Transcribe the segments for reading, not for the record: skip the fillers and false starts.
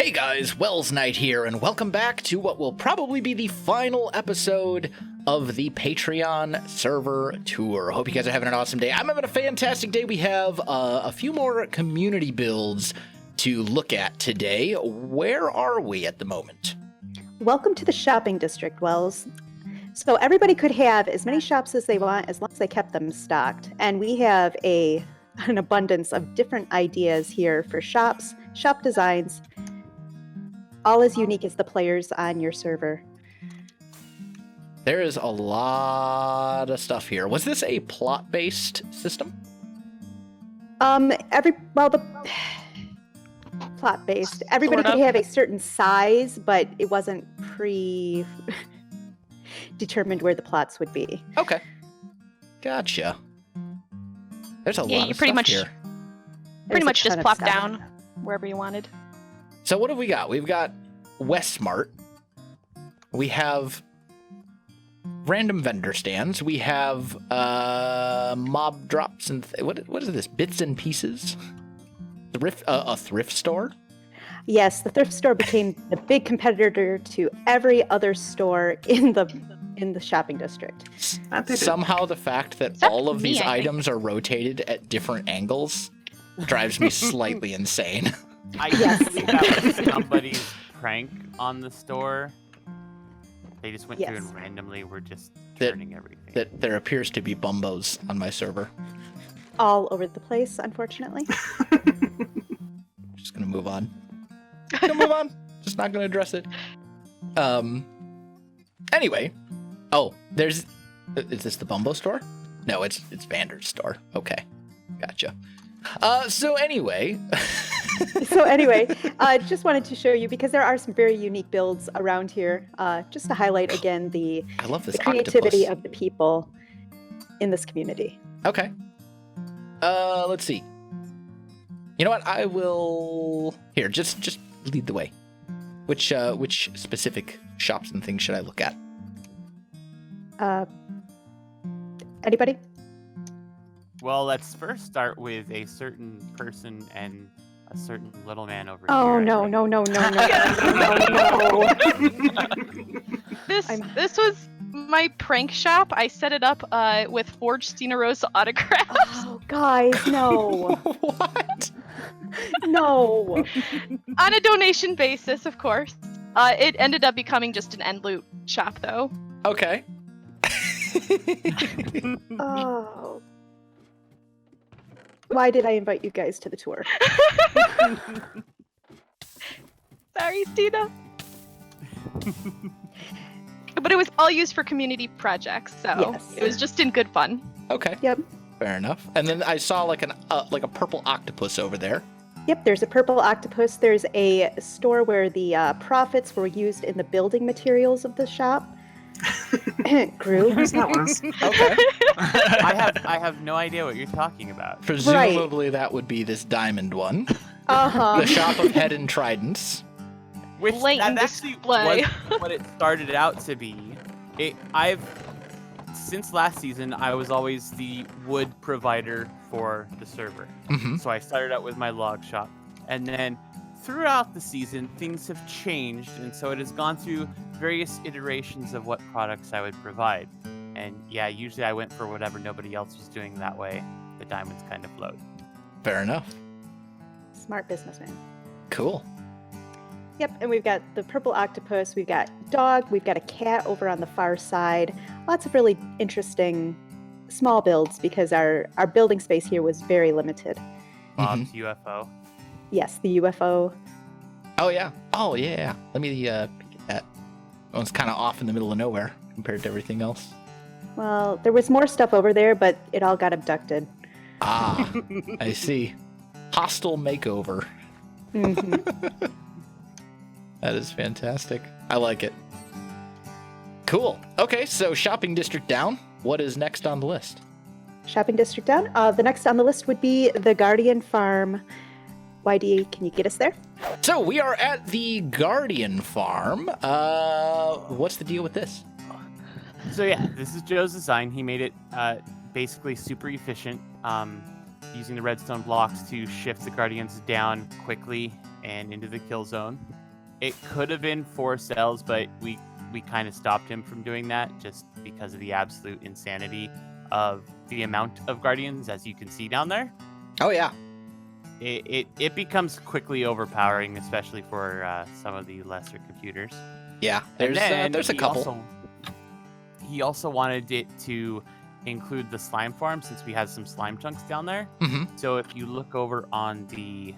Hey guys, Welsknight here, and welcome back to what will probably be the final episode of the Patreon server tour. Hope you guys are having an awesome day. I'm having a fantastic day. We have a few more community builds to look at today. Where are we at the moment? Welcome to the shopping district, Wells. So everybody could have as many shops as they want as long as they kept them stocked. And we have an abundance of different ideas here for shops, shop designs, all as unique as the players on your server. There is a lot of stuff here. Was this a plot-based system? The plot-based. Everybody could have a certain size, but it wasn't determined where the plots would be. Okay. Gotcha. There's a lot you of pretty stuff much, here. pretty much just plop down wherever you wanted. So what have we got? We've got Westmart. We have random vendor stands. We have mob drops and what is this? Bits and pieces? A thrift store? Yes, the thrift store became the big competitor to every other store in the shopping district. Somehow the fact that all of these items are rotated at different angles drives me slightly insane. I think that was somebody's prank on the store. They just went through and randomly were just turning everything. That there appears to be bumbos on my server. All over the place, unfortunately. Just gonna move on. Just not gonna address it. Anyway. Oh, is this the Bumbo store? No, it's Vander's store. Okay. Gotcha. So anyway, just wanted to show you because there are some very unique builds around here. Just to highlight again the creativity of the people in this community. Okay. Let's see. You know what? I will here. Just lead the way. Which specific shops and things should I look at? Anybody? Well, let's first start with a certain person and a certain little man over here. Oh, no. This was my prank shop. I set it up with forged StinaRose autographs. Oh, guys, no. What? No. On a donation basis, of course. It ended up becoming just an end loot shop, though. Okay. Oh. Why did I invite you guys to the tour? Sorry, Stina. But it was all used for community projects, so it was just in good fun. Okay. Yep. Fair enough. And then I saw like a purple octopus over there. Yep, there's a purple octopus. There's a store where the profits were used in the building materials of the shop. Grew. Who's that was? Okay. I have no idea what you're talking about. Presumably that would be this diamond one. Uh-huh. The shop of head and tridents. Which Blatant that actually display. was what it started out to be. Since last season, I was always the wood provider for the server. Mm-hmm. So I started out with my log shop. And then throughout the season, things have changed. And so it has gone through various iterations of what products I would provide. And yeah, usually I went for whatever nobody else was doing that way. The diamonds kind of flowed. Fair enough. Smart businessman. Cool. Yep, and we've got the purple octopus, we've got dog, we've got a cat over on the far side. Lots of really interesting small builds because our building space here was very limited. Bob's UFO. Yes, the UFO. Oh yeah. Let me peek at that. That one's kind of off in the middle of nowhere compared to everything else. Well, there was more stuff over there, but it all got abducted. Ah, I see. Hostile makeover. Mm-hmm. That is fantastic. I like it. Cool. Okay, so shopping district down. What is next on the list? Shopping district down. The next on the list would be the Guardian Farm. YD, can you get us there? So we are at the Guardian Farm. What's the deal with this? So yeah, this is Joe's design. He made it basically super efficient, using the redstone blocks to shift the Guardians down quickly and into the kill zone. It could have been 4 cells, but we kind of stopped him from doing that just because of the absolute insanity of the amount of guardians, as you can see down there. Oh yeah. It becomes quickly overpowering, especially for some of the lesser computers. Yeah, And then there's a couple. He also wanted it to include the slime farm, since we had some slime chunks down there. Mm-hmm. So if you look over on the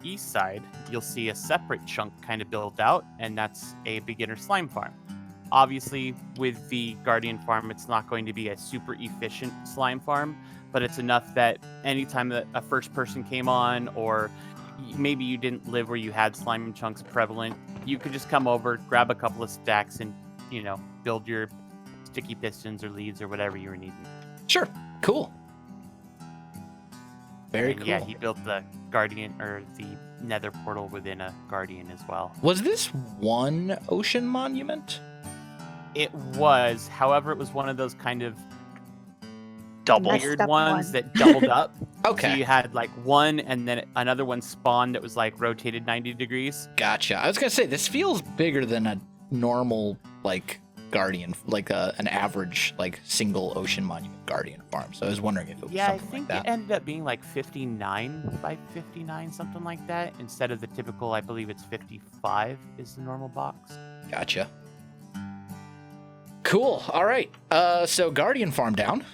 east side, you'll see a separate chunk kind of built out, and that's a beginner slime farm. Obviously, with the Guardian farm, it's not going to be a super efficient slime farm, but it's enough that anytime that a first person came on, or maybe you didn't live where you had slime chunks prevalent, you could just come over, grab a couple of stacks, and, build your sticky pistons or leads or whatever you were needing. Sure. Cool. Very And cool. yeah, he built the Guardian, or the Nether portal within a Guardian as well. Was this one ocean monument? It was, however, it was one of those kind of Double. Messed weird up ones one. that doubled up. Okay. So you had like one, and then another one spawned that was like rotated 90 degrees. Gotcha. I was gonna say this feels bigger than a normal Guardian, an average single ocean monument Guardian farm. So I was wondering if it was Yeah, I something think like it that. ended up being like 59 by 59, something like that. Instead of the typical, I believe it's 55 is the normal box. Gotcha. Cool. All right. So Guardian farm down.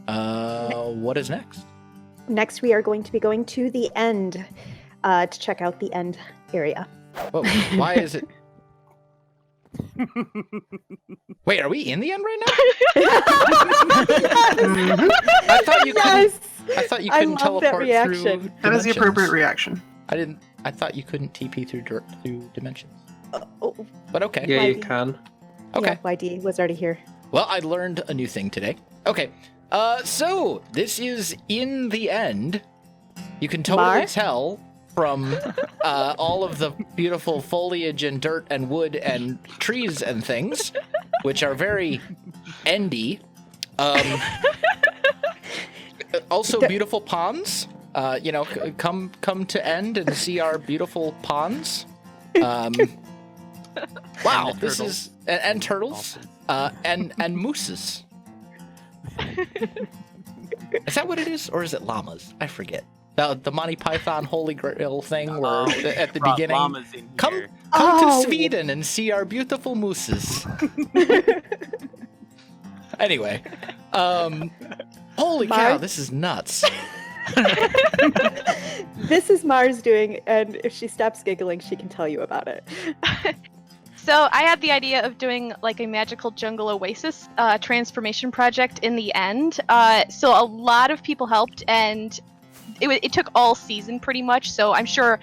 What is next? Next, we are going to be going to the end to check out the end area. Whoa, why is it? Wait, are we in the end right now? Mhm. I thought you couldn't. Yes. I thought you I couldn't love teleport that through reaction. That is the dimensions. appropriate reaction. I thought you couldn't TP through dimensions. Oh, But okay. Yeah, you Mighty. can. Okay. Yeah, YD was already here. Well, I learned a new thing today. Okay. So this is in the end. You can totally Mar? tell from all of the beautiful foliage and dirt and wood and trees and things, which are very endy. Also beautiful ponds. Come to end and see our beautiful ponds. Wow, And the this turtles. is and turtles and mooses. Is that what it is, or is it llamas? I forget. The Monty Python Holy Grail thing, where at the Brought beginning, llamas in come here. to Sweden and see our beautiful mooses. Anyway, holy cow, Mars? this is nuts. This is Mars doing, and if she stops giggling, she can tell you about it. So I had the idea of doing like a magical jungle oasis transformation project in the end. So a lot of people helped, and it took all season pretty much. So I'm sure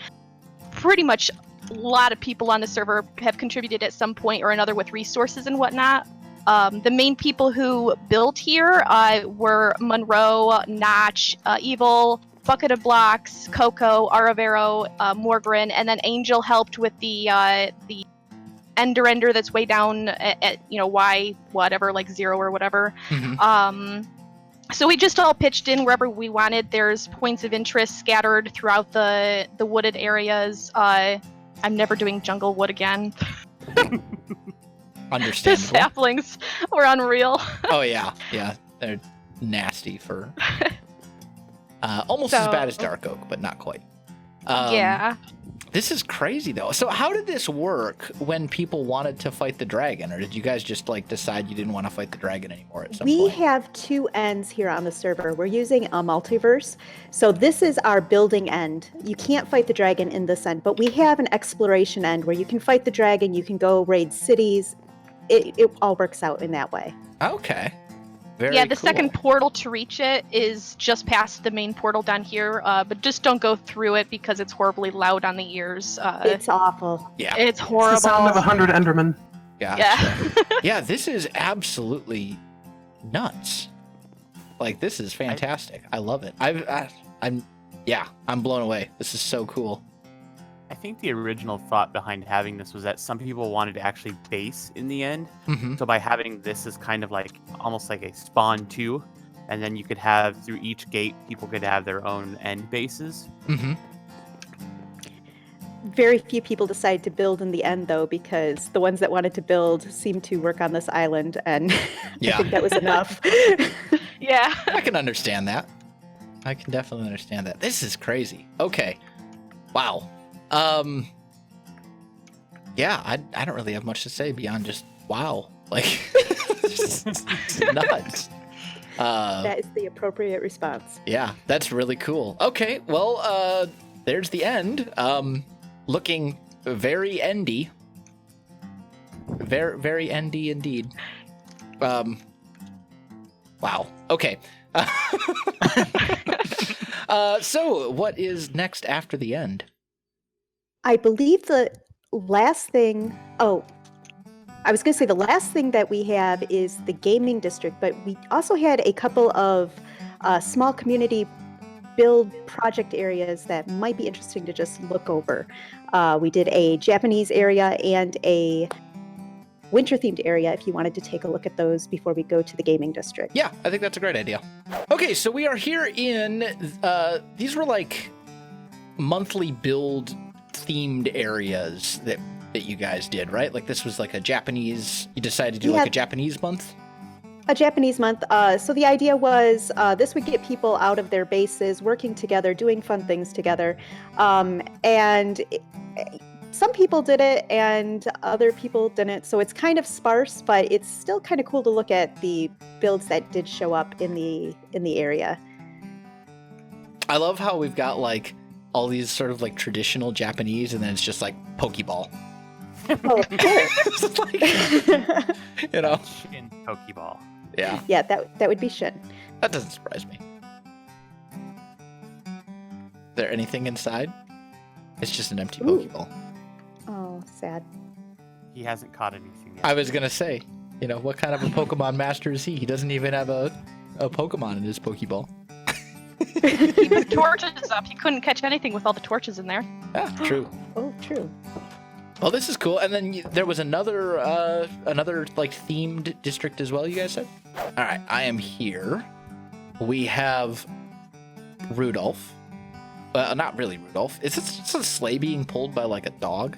pretty much a lot of people on the server have contributed at some point or another with resources and whatnot. The main people who built here were Monroe, Notch, Evil, Bucket of Blocks, Coco, Aravero, Morgoran, and then Angel helped with the Ender that's way down at Y whatever, like 0 or whatever. Mhm. So we just all pitched in wherever we wanted. There's points of interest scattered throughout the wooded areas. I'm never doing jungle wood again. The Understandable. saplings were unreal. Oh yeah, they're nasty for almost as So- bad as dark oak, but not quite. Yeah. This is crazy though. So how did this work when people wanted to fight the dragon, or did you guys just decide you didn't want to fight the dragon anymore at some We point? have 2 ends here on the server. We're using a multiverse. So this is our building end. You can't fight the dragon in this end, but we have an exploration end where you can fight the dragon, you can go raid cities. It all works out in that way. Okay. Very Yeah, the cool. second portal to reach it is just past the main portal down here, but just don't go through it because it's horribly loud on the ears. It's awful. Yeah. It's It's the horrible. sound of 100 Endermen. Yeah. Yeah. Yeah, this is absolutely nuts. This is fantastic. I love it. I'm blown away. This is so cool. I think the original thought behind having this was that some people wanted to actually base in the end. Mm-hmm. So by having this as kind of almost like a spawn 2, and then you could have through each gate, people could have their own end bases. Mm-hmm. very few people decide to build in the end, though, because the ones that wanted to build seemed to work on this island, and Yeah. I think that was enough. Yeah. I can understand that. I can definitely understand that. This is crazy. Okay. Wow. Yeah, I don't really have much to say beyond just wow. Like, it's nuts. That is the appropriate response. Yeah, that's really cool. Okay, well, there's the end. Looking very endy. Very, very endy indeed. Wow. Okay. So, what is next after the end? I believe the last thing. Oh, I was going to say the last thing that we have is the gaming district, but we also had a couple of small community build project areas that might be interesting to just look over. We did a Japanese area and a winter-themed area if you wanted to take a look at those before we go to the gaming district. Yeah, I think that's a great idea. Okay, so we are here in, these were like monthly build themed areas that you guys did, right? Like this was like a Japanese, you decided to do like a Japanese month? A Japanese month. So the idea was this would get people out of their bases, working together, doing fun things together. Some people did it and other people didn't. So it's kind of sparse, but it's still kind of cool to look at the builds that did show up in the area. I love how we've got like all these sort of like traditional Japanese and then it's just like Pokeball. Oh, of course. It's like, you know? Shin Pokeball. Yeah, Yeah, that would be Shin. that doesn't surprise me. Is there anything inside? It's just an empty Ooh. Pokeball. Oh, sad. He hasn't caught anything yet. I was gonna say, you know, what kind of a Pokemon master is he? He doesn't even have a Pokemon in his Pokeball. He put torches up. He couldn't catch anything with all the torches in there. Yeah, true. Oh, true. Well, this is cool. And then there was another like themed district as well, you guys said? All right, I am here. We have Rudolph. Not really Rudolph. Is this a sleigh being pulled by like a dog?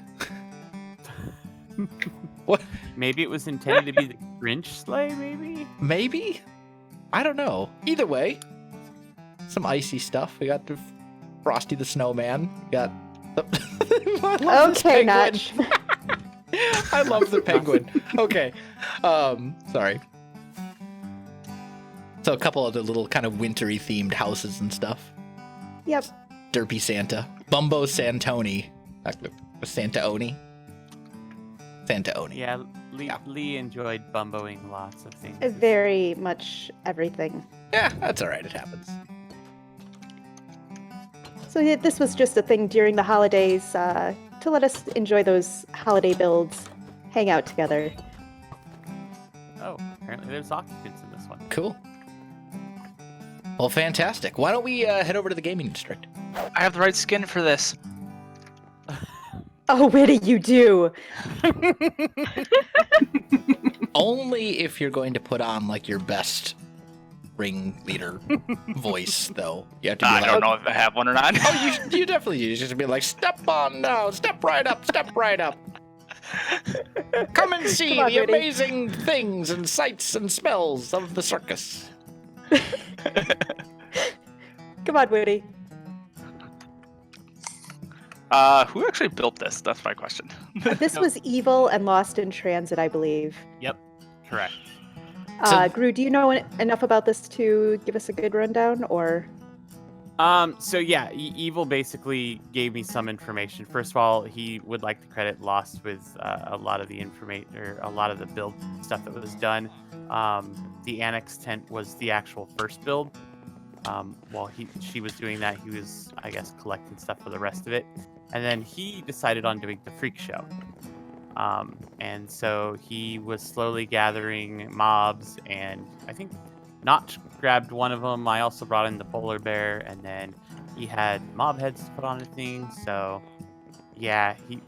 What? Maybe it was intended to be the Grinch sleigh, maybe? Maybe? I don't know. Either way, some icy stuff. We got the Frosty the Snowman. We got the I love this Okay, penguin. Notch. I love the penguin. Okay. Sorry. So a couple of the little kind of wintry themed houses and stuff. Yep. Derpy Santa. Bumbo Santoni. Santa-Oni. Santa-Oni. Yeah, Yeah. Lee enjoyed bumboing lots of things. Very much everything. Yeah, that's all right. It happens. So this was just a thing during the holidays to let us enjoy those holiday builds, hang out together. Oh, apparently there's occupants in this one. Cool. Well, fantastic. Why don't we head over to the gaming district? I have the right skin for this. Oh, Witty, you do. Only if you're going to put on like your best ringleader voice, though. You have to be I like, don't know if I have one or not. Oh, you definitely do. You just be like, step on now, step right up, step right up. Come and see Come on, the Rudy. amazing things and sights and smells of the circus. Come on, Witty. Who actually built this? That's my question. This was Evil and Lost in Transit, I believe. Yep, correct. Gru, do you know enough about this to give us a good rundown, or? So yeah, Evil basically gave me some information. First of all, he would like to credit Lost with a lot of the information, or a lot of the build stuff that was done. The annex tent was the actual first build. While she was doing that, he was, I guess, collecting stuff for the rest of it. And then he decided on doing the freak show. And so he was slowly gathering mobs, and I think Notch grabbed one of them. I also brought in the polar bear, and then he had mob heads to put on a thing. So yeah, he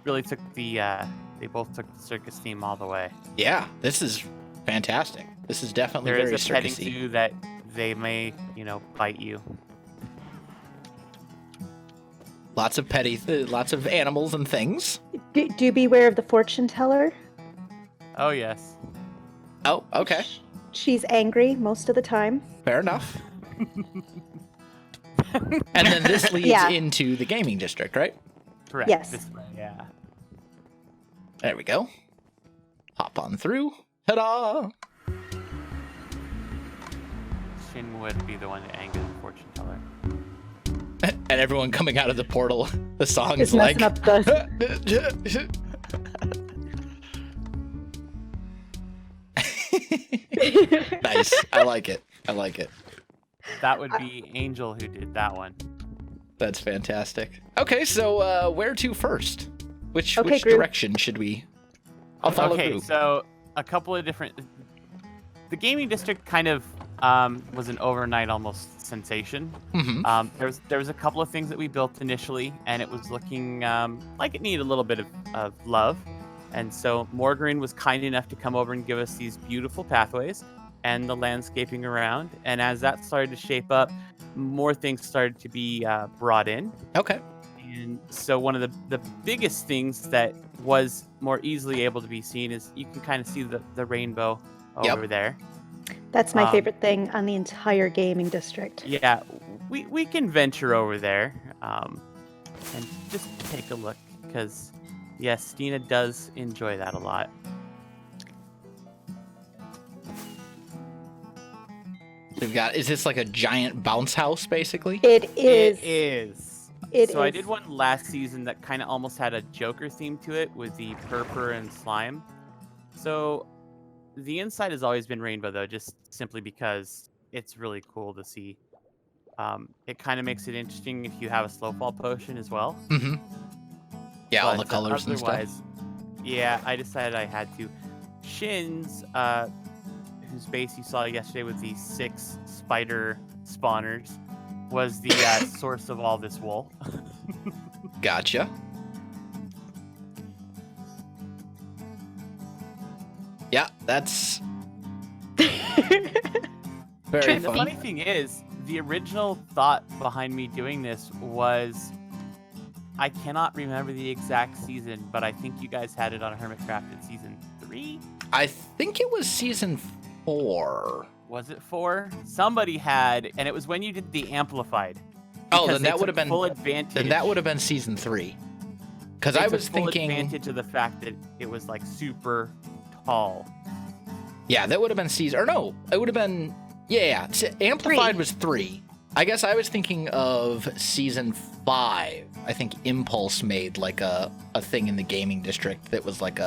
really took they both took the circus theme all the way. Yeah, this is fantastic. This is definitely There very is a petting circusy. zoo that they may, bite you. Lots of petty, lots of animals and things. Do beware of the fortune teller. Oh yes. Oh, okay. She's angry most of the time. Fair enough. And then this leads into the gaming district, right? Correct. Yes. This way, yeah. There we go. Hop on through. Ta-da! Shin would be the one to anger the fortune teller. And everyone coming out of the portal, the song It's is like... messing up the... Nice. I like it. I like it. That would be Angel who did that one. That's fantastic. Okay, so where to first? Which Group. direction should we... I'll follow Okay, Group. so a couple of different... The gaming district kind of was an overnight almost sensation. Mm-hmm. There was a couple of things that we built initially, and it was looking like it needed a little bit of love. And so Morgoran was kind enough to come over and give us these beautiful pathways and the landscaping around. And as that started to shape up, more things started to be brought in. Okay. And so one of the biggest things that was more easily able to be seen is you can kind of see the rainbow over there. That's my favorite thing on the entire gaming district. Yeah, we can venture over there and just take a look, because yes, Stina does enjoy that a lot. We've got, is this like a giant bounce house, basically? It is. It is. It so I is. did one last season that kind of almost had a Joker theme to it with the purpur and slime. So the inside has always been rainbow, though, just simply because it's really cool to see. It kind of makes it interesting if you have a slow fall potion as well. Mm-hmm. Yeah, all the But colors and stuff. otherwise, yeah, I decided I had to. Shin's, whose base you saw yesterday with the 6 spider spawners, was the source of all this wool. Gotcha. Yeah, that's very And the fun. funny thing is, the original thought behind me doing this was, I cannot remember the exact season, but I think you guys had it on Hermitcraft in season 3? I think it was season 4. Was it 4? Somebody had, and it was when you did the Amplified. Oh, because then they that would have took been full advantage. Then that would have been season 3. Because They I took was full thinking, advantage of the fact that it was like super tall. yeah, that would have been season, or no, it would have been, yeah. Amplified 3. was 3. I guess I was thinking of season 5. I think Impulse made like a thing in the gaming district that was like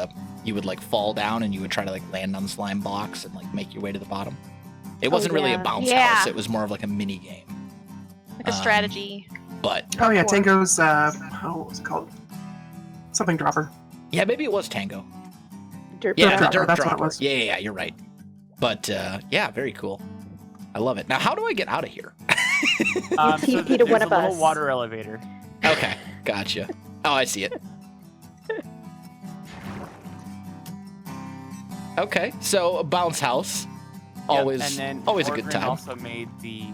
you would like fall down and you would try to like land on slime blocks and like make your way to the bottom. It wasn't really a yeah. bounce Yeah. house. It was more of like a mini game. Like a strategy. But Oh yeah, Tango's what was it called? Something dropper. yeah, maybe it was Tango. Dirt Yeah, Dropper. the dirt that's what it dropper. was. Yeah, you're right. But yeah, very cool. I love it. Now, how do I get out of here? TP to there's one a of little us. water elevator. Okay, gotcha. Oh, I see it. Okay, so a bounce house, always, and then always a good Morgoran time. also made the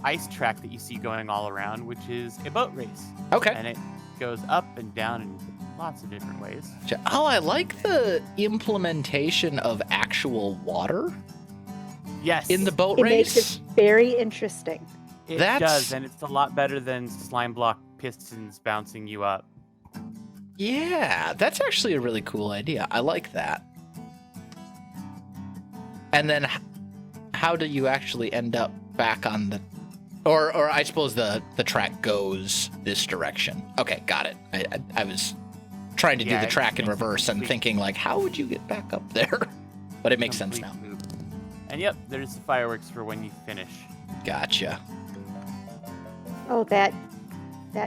ice track that you see going all around, which is a boat race. Okay. And it goes up and down in lots of different ways. Oh, I like the implementation of actual water Yes. in the boat It race. makes it very interesting. It That's- does, and it's a lot better than slime block pistons bouncing you up. Yeah, that's actually a really cool idea. I like that. And then how do you actually end up back on the... Or I suppose the track goes this direction. Okay, got it. I was trying to do Yeah, the it track in makes a reverse and complete- thinking, like, how would you get back up there? But it makes sense now. Complete loop. And yep, there's the fireworks for when you finish. Gotcha. Oh, that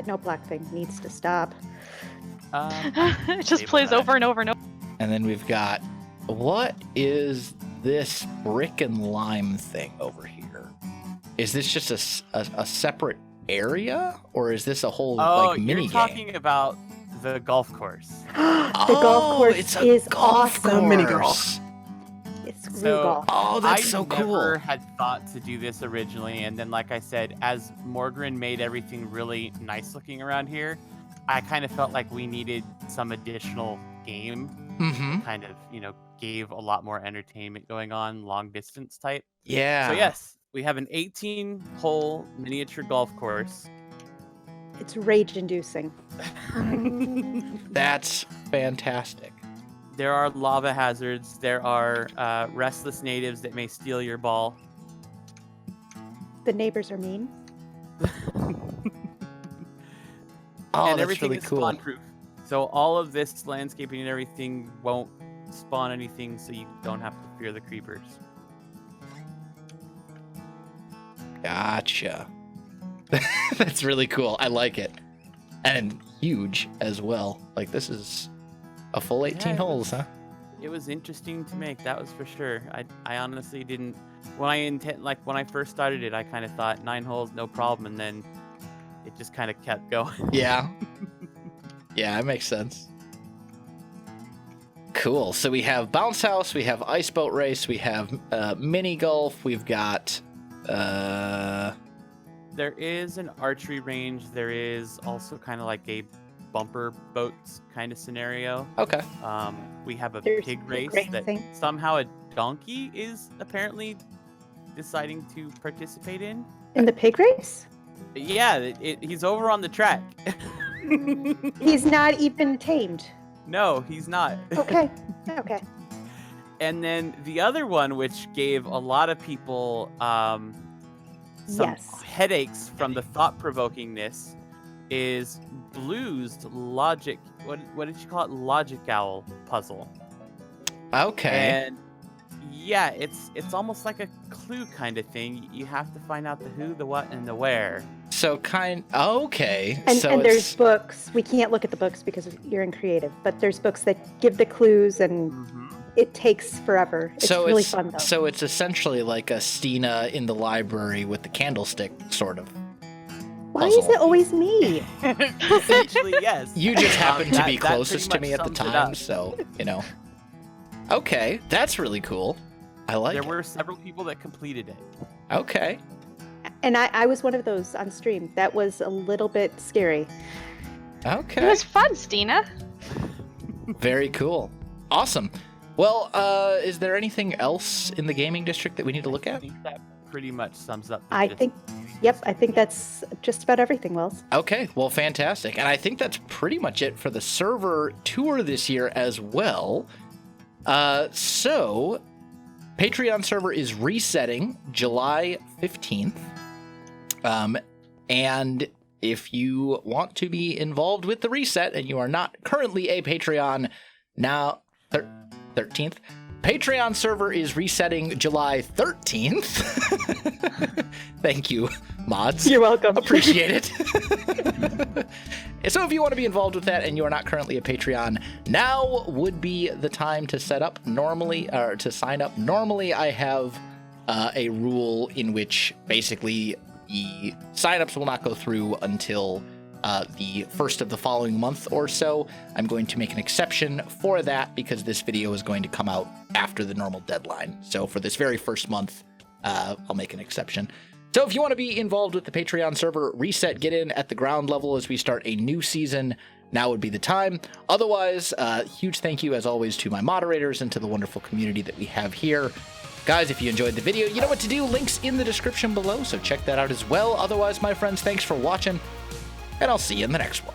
no block thing needs to stop. It just Table plays that. over and over and over. And then we've got... What is this brick and lime thing over here? Is this just a separate area? Or is this a whole like mini you're game? talking about the golf course. The golf course it's a is golf awesome. The mini course. golf. It's So golf. Oh, that's I so never cool. had thought to do this originally, and then, like I said, as Morgoran made everything really nice looking around here, I kind of felt like we needed some additional game. Mm-hmm. Kind of, gave a lot more entertainment going on, long distance type. Yeah. So yes, we have an 18-hole miniature golf course. It's rage-inducing. That's fantastic. There are lava hazards. There are restless natives that may steal your ball. The neighbors are mean. Oh, And that's everything really is cool. spawn-proof. So all of this landscaping and everything won't spawn anything, so you don't have to fear the creepers. Gotcha. That's really cool. I like it. And huge as well. Like, this is a full 18 Yeah, holes, huh? It was interesting to make, that was for sure. I honestly didn't. When I first started it, I kind of thought 9 holes, no problem, and then it just kind of kept going. Yeah. Yeah, that makes sense. Cool. So we have bounce house, we have ice boat race, we have mini golf, we've got There is an archery range. There is also kind of like a bumper boats kind of scenario. okay. We have a There's pig pig race that racing. somehow a donkey is apparently deciding to participate in. In the pig race? Yeah, he's over on the track. He's not even tamed. No, he's not. Okay. Okay. And then the other one, which gave a lot of people some Yes. headaches from the thought-provokingness, is Blue's logic. What did you call it? Logic owl puzzle. Okay. And yeah, it's almost like a clue kind of thing. You have to find out the who, the what, and the where. So okay. And, so and it's, there's books. We can't look at the books because you're in creative, but there's books that give the clues, and it takes forever. It's so really it's fun, though. so it's essentially like a Stina in the library with the candlestick, sort of. Why is puzzle. it always me? Essentially, yes. You just happen to That- be that pretty closest to much me at the sums it time, up. so Okay, that's really cool. I like There it. were several people that completed it. Okay. And I was one of those on stream. That was a little bit scary. It Okay. was fun, Stina. Very cool. Awesome. Well, is there anything else in the gaming district that we need to look I at? think that pretty much sums up. the I gist. think, yep, I think that's just about everything, Wells. Okay, well, fantastic. And I think that's pretty much it for the server tour this year as well. So, Patreon server is resetting July 15th. And if you want to be involved with the reset and you are not currently a Patreon now, 13th, Patreon server is resetting July 13th. Thank you, mods. You're welcome. Appreciate it. So if you want to be involved with that and you are not currently a Patreon, now would be the time to set up normally, or to sign up. Normally I have a rule in which basically the signups will not go through until the first of the following month or so. I'm going to make an exception for that because this video is going to come out after the normal deadline. So for this very first month, I'll make an exception. So if you want to be involved with the Patreon server reset, get in at the ground level as we start a new season. Now would be the time. Otherwise, huge thank you as always to my moderators and to the wonderful community that we have here. Guys, if you enjoyed the video, you know what to do. Links in the description below, so check that out as well. Otherwise, my friends, thanks for watching, and I'll see you in the next one.